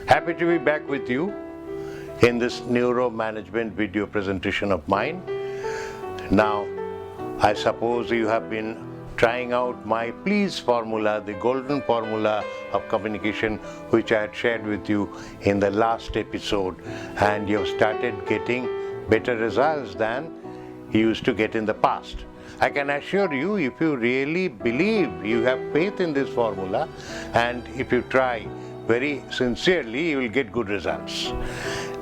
Happy to be back with you in this neuro management video presentation of mine. Now, I suppose you have been trying out my please formula, the golden formula of communication, which I had shared with you in the last episode, and you have started getting better results than you used to get in the past. I can assure you, if you really believe, you have faith in this formula, and if you try very sincerely, you will get good results.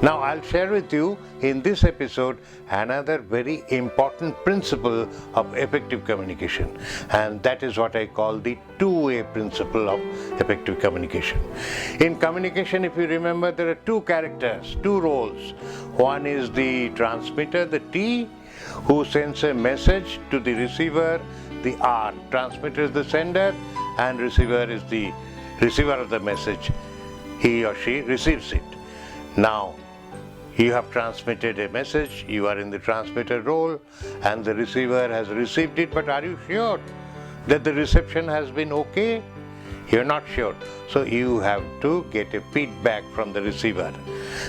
Now, I'll share with you in this episode another very important principle of effective communication, and that is what I call the two-way principle of effective communication. In communication, if you remember, there are two characters, two roles. One is the transmitter, the T, who sends a message to the receiver, the R. Transmitter is the sender and receiver is the receiver of the message. He or she receives it. Now, you have transmitted a message, you are in the transmitter role, and the receiver has received it, but are you sure that the reception has been okay? You're not sure. So you have to get a feedback from the receiver.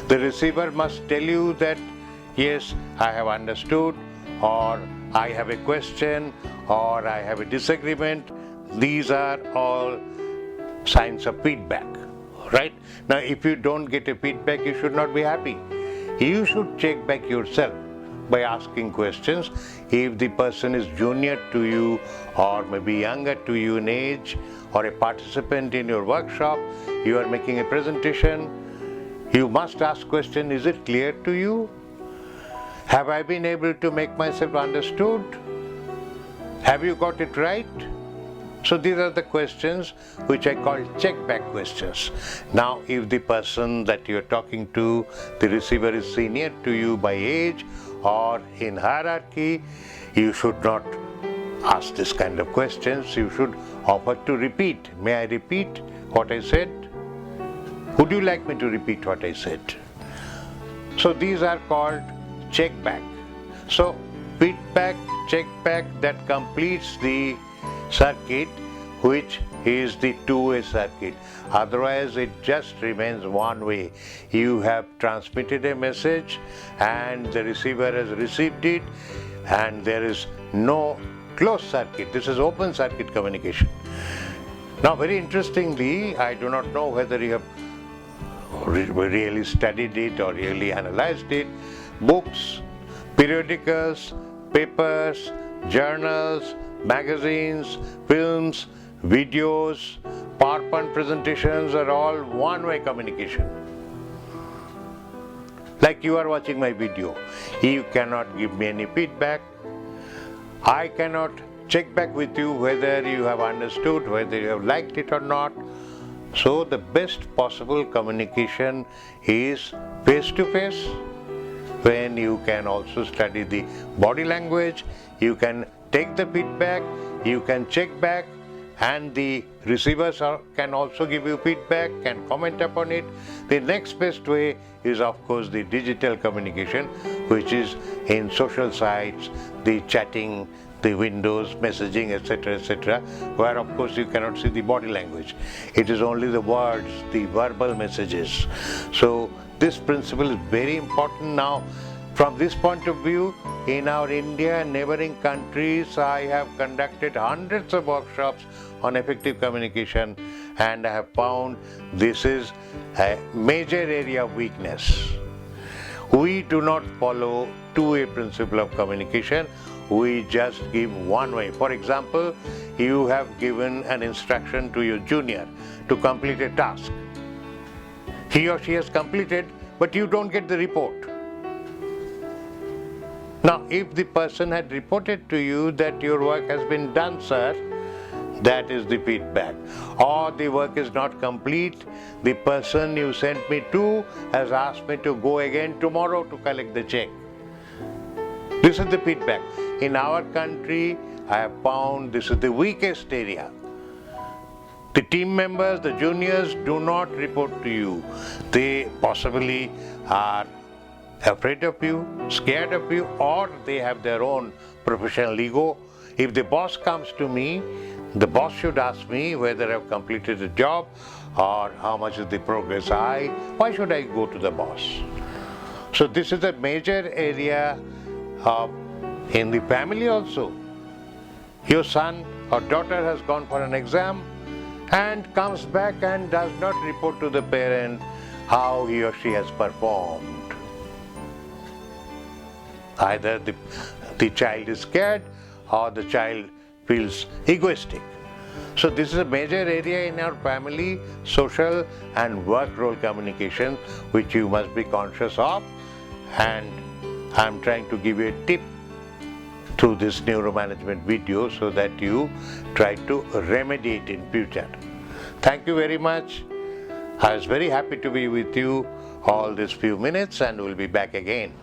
The receiver must tell you that, yes, I have understood, or I have a question, or I have a disagreement. These are all signs of feedback, right? Now, if you don't get a feedback, you should not be happy. You should check back yourself by asking questions. If the person is junior to you or maybe younger to you in age, or a participant in your workshop, you are making a presentation, you must ask question, is it clear to you? Have I been able to make myself understood? Have you got it right? So these are the questions which I call check-back questions. Now, if the person that you're talking to, the receiver is senior to you by age or in hierarchy, you should not ask this kind of questions. You should offer to repeat. May I repeat what I said? Would you like me to repeat what I said? So these are called check-back. So feedback, check-back, that completes the circuit, which is the two-way circuit. Otherwise, it just remains one way. You have transmitted a message and the receiver has received it, and there is no closed circuit. This is open circuit communication. Now, very interestingly, I do not know whether you have really studied it or really analyzed it. Books, periodicals, papers, journals, magazines, films, videos, PowerPoint presentations are all one-way communication. Like you are watching my video. You cannot give me any feedback. I cannot check back with you whether you have understood, whether you have liked it or not. So the best possible communication is face-to-face, when you can also study the body language, you can take the feedback, you can check back, and the receivers can also give you feedback, can comment upon it. The next best way is, of course, the digital communication, which is in social sites, the chatting, the windows, messaging, etc., where of course you cannot see the body language. It is only the words, the verbal messages. So this principle is very important. Now, from this point of view, in our India and neighboring countries, I have conducted hundreds of workshops on effective communication, and I have found this is a major area of weakness. We do not follow two-way principle of communication. We just give one way. For example, you have given an instruction to your junior to complete a task. He or she has completed, but you don't get the report. Now, if the person had reported to you that your work has been done, sir, that is the feedback. Or the work is not complete, the person you sent me to has asked me to go again tomorrow to collect the check. This is the feedback. In our country, I have found this is the weakest area. The team members, the juniors, do not report to you. They possibly are afraid of you, scared of you, or they have their own professional ego. If the boss comes to me, the boss should ask me whether I've completed the job, or how much is the progress why should I go to the boss? So this is a major area in the family also. Your son or daughter has gone for an exam and comes back and does not report to the parent how he or she has performed. Either the child is scared or the child feels egoistic. So this is a major area in our family, social and work role communication, which you must be conscious of, and I'm trying to give you a tip through this neuromanagement video so that you try to remediate in future. Thank you very much. I was very happy to be with you all these few minutes and we'll be back again.